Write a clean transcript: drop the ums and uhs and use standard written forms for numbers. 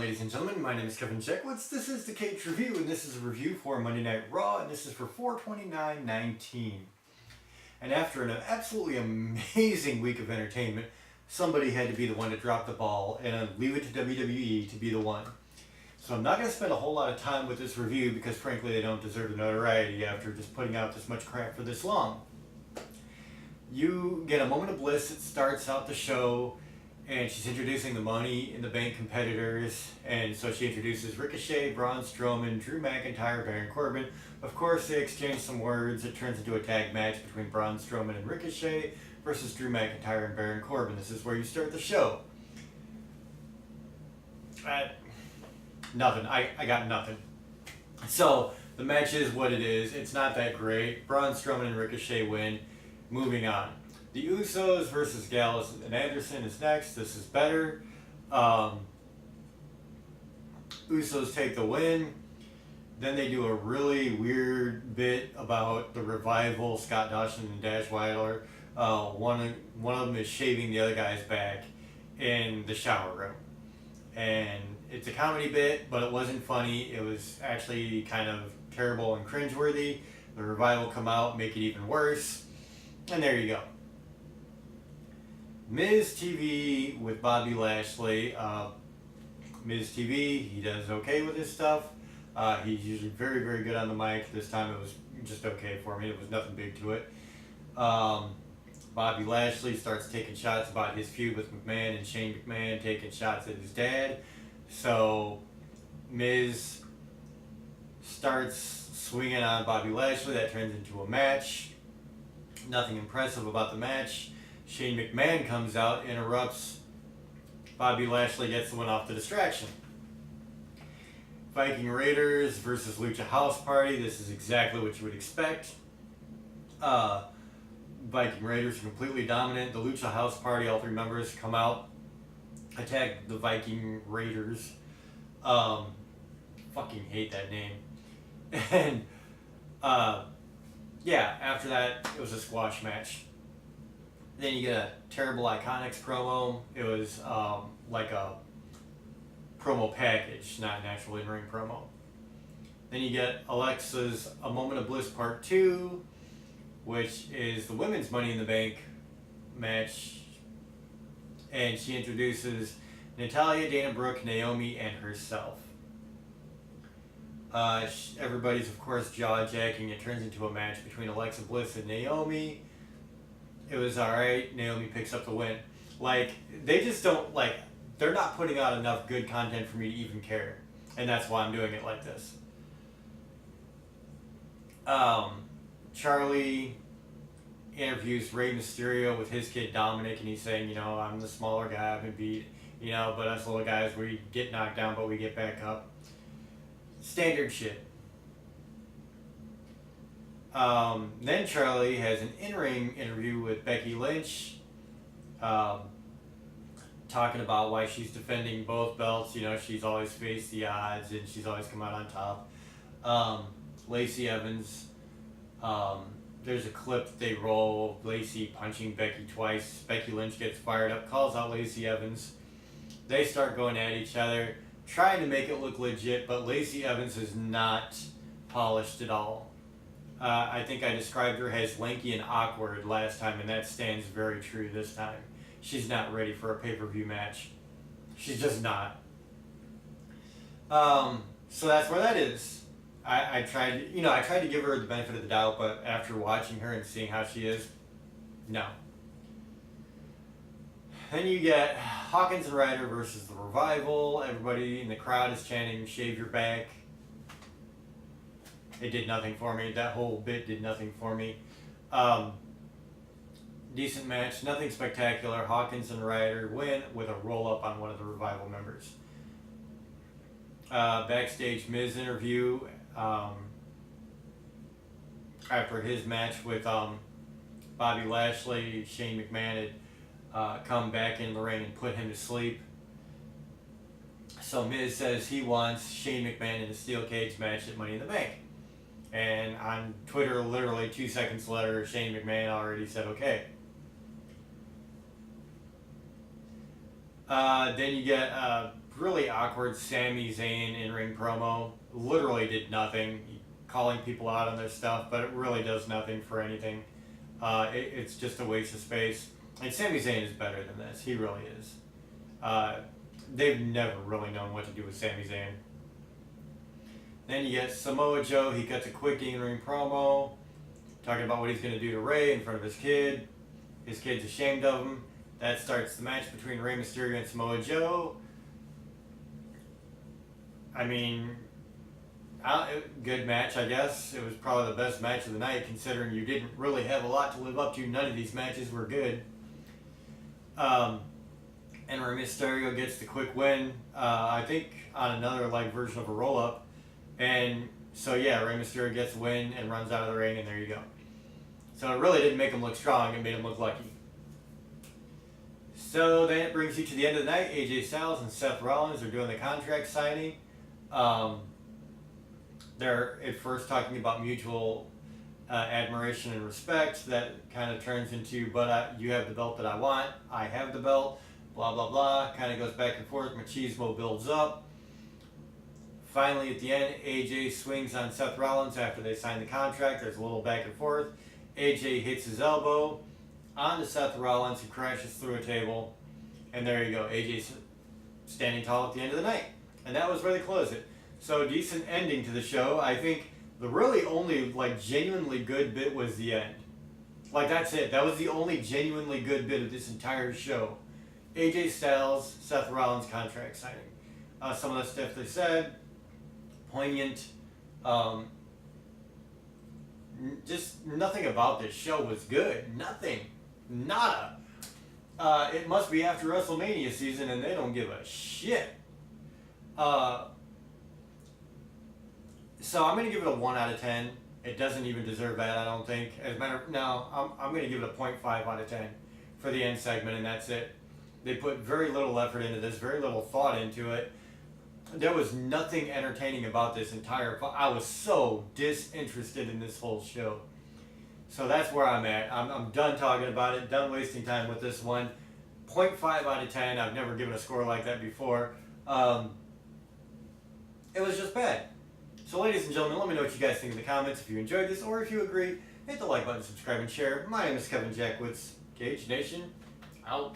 ladies and gentlemen. My name is Kevin Jackwitz. This is the Kaged Review, and this is a review for Monday Night Raw, and this is for 4/29/19. And after an absolutely amazing week of entertainment, somebody had to be the one to drop the ball and leave it to WWE to be the one. So I'm not going to spend a whole lot of time with this review because frankly they don't deserve the notoriety after just putting out this much crap for this long. You get a moment of bliss. It starts out the show and she's introducing the Money in the Bank competitors, and so she introduces Ricochet, Braun Strowman, Drew McIntyre, Baron Corbin. Of course, they exchange some words. It turns into a tag match between Braun Strowman and Ricochet versus Drew McIntyre and Baron Corbin. This is where you start the show. Nothing. I got nothing. So, the match is what it is. It's not that great. Braun Strowman and Ricochet win. Moving on. The Usos versus Gallows and Anderson is next. This is better. Usos take the win. Then they do a really weird bit about the Revival, Scott Dawson and Dash Wilder. One of them is shaving the other guy's back in the shower room. And it's a comedy bit, but it wasn't funny. It was actually kind of terrible and cringeworthy. The Revival come out, make it even worse. And there you go. Miz TV with Bobby Lashley. Miz TV, he does okay with his stuff. He's usually very, very good on the mic. This time it was just okay for me. It was nothing big to it. Bobby Lashley starts taking shots about his feud with McMahon, and Shane McMahon taking shots at his dad. So Miz starts swinging on Bobby Lashley. That turns into a match. Nothing impressive about the match. Shane McMahon comes out, interrupts. Bobby Lashley gets the win off the distraction. Viking Raiders versus Lucha House Party. This is exactly what you would expect. Viking Raiders are completely dominant. The Lucha House Party, all three members come out, attack the Viking Raiders. Fucking hate that name. And yeah, after that, it was a squash match. Then you get a terrible Iconics promo. It was like a promo package, not an actual in-ring promo. Then you get Alexa's A Moment of Bliss Part 2, which is the Women's Money in the Bank match. And she introduces Natalya, Dana Brooke, Naomi, and herself. Everybody's, of course, jaw-jacking. It turns into a match between Alexa Bliss and Naomi. It was alright. Naomi picks up the win. Like, they just don't, like, they're not putting out enough good content for me to even care. And that's why I'm doing it like this. Charlie interviews Rey Mysterio with his kid Dominic, and he's saying, you know, I'm the smaller guy, I've been beat, you know, but us little guys, we get knocked down, but we get back up. Standard shit. Then Charlie has an in-ring interview with Becky Lynch, talking about why she's defending both belts. You know, she's always faced the odds and she's always come out on top. Lacey Evans, there's a clip that they roll of Lacey punching Becky twice. Becky Lynch gets fired up, calls out Lacey Evans. They start going at each other, trying to make it look legit, but Lacey Evans is not polished at all. I think I described her as lanky and awkward last time, and that stands very true this time. She's not ready for a pay-per-view match. She's just not. So that's where that is. I tried to give her the benefit of the doubt, but after watching her and seeing how she is, no. Then you get Hawkins and Ryder versus the Revival. Everybody in the crowd is chanting, "Shave your back." It did nothing for me. That whole bit did nothing for me. Decent match, nothing spectacular. Hawkins and Ryder win with a roll-up on one of the Revival members. Backstage Miz interview after his match with Bobby Lashley. Shane McMahon had come back in the ring and put him to sleep. So Miz says he wants Shane McMahon in a steel cage match at Money in the Bank. And on Twitter, literally 2 seconds later, Shane McMahon already said okay. Then you get really awkward Sami Zayn in-ring promo. Literally did nothing, calling people out on their stuff, but it really does nothing for anything. It's just a waste of space. And Sami Zayn is better than this. He really is. They've never really known what to do with Sami Zayn. Then you get Samoa Joe. He cuts a quick in-ring promo talking about what he's going to do to Rey in front of his kid. His kid's ashamed of him. That starts the match between Rey Mysterio and Samoa Joe. I mean, good match, I guess. It was probably the best match of the night, considering you didn't really have a lot to live up to. None of these matches were good. And Rey Mysterio gets the quick win, I think on another version of a roll-up. And so yeah, Rey Mysterio gets the win and runs out of the ring, and there you go. So it really didn't make him look strong, it made him look lucky. So then it brings you to the end of the night. AJ Styles and Seth Rollins are doing the contract signing. They're at first talking about mutual admiration and respect. That kind of turns into, but you have the belt that I want, I have the belt, blah, blah, blah. Kind of goes back and forth. Machismo builds up. Finally, at the end, AJ swings on Seth Rollins after they sign the contract. There's a little back and forth. AJ hits his elbow onto Seth Rollins, who crashes through a table. And there you go. AJ's standing tall at the end of the night. And that was where they closed it. So, decent ending to the show. I think the really only, genuinely good bit was the end. That's it. That was the only genuinely good bit of this entire show. AJ Styles, Seth Rollins contract signing. Some of the stuff they said, poignant. Just nothing about this show was good. Nothing. Nada. It must be after WrestleMania season and they don't give a shit. So I'm going to give it a 1 out of 10. It doesn't even deserve that, I don't think. As a matter of, no, I'm going to give it a 0.5 out of 10 for the end segment, and that's it. They put very little effort into this, very little thought into it. There was nothing entertaining about this entire... I was so disinterested in this whole show. So that's where I'm at. I'm done talking about it, done wasting time with this one. 0.5 out of 10. I've never given a score like that before. It was just bad. So ladies and gentlemen, let me know what you guys think in the comments. If you enjoyed this or if you agree, hit the like button, subscribe, and share. My name is Kevin Jackwitz. Kaged Nation, out.